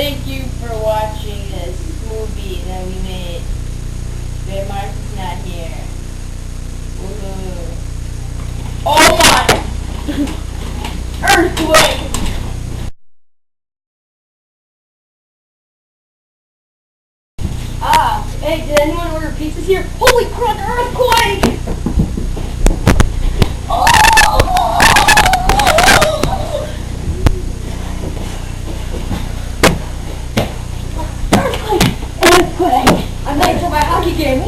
Thank you for watching this movie that we made. But Martha's not here. Woohoo. Oh my! Earthquake! Hey, did anyone order pizzas here? Holy crap, earthquake! Earthquake! I'm late for my hockey game.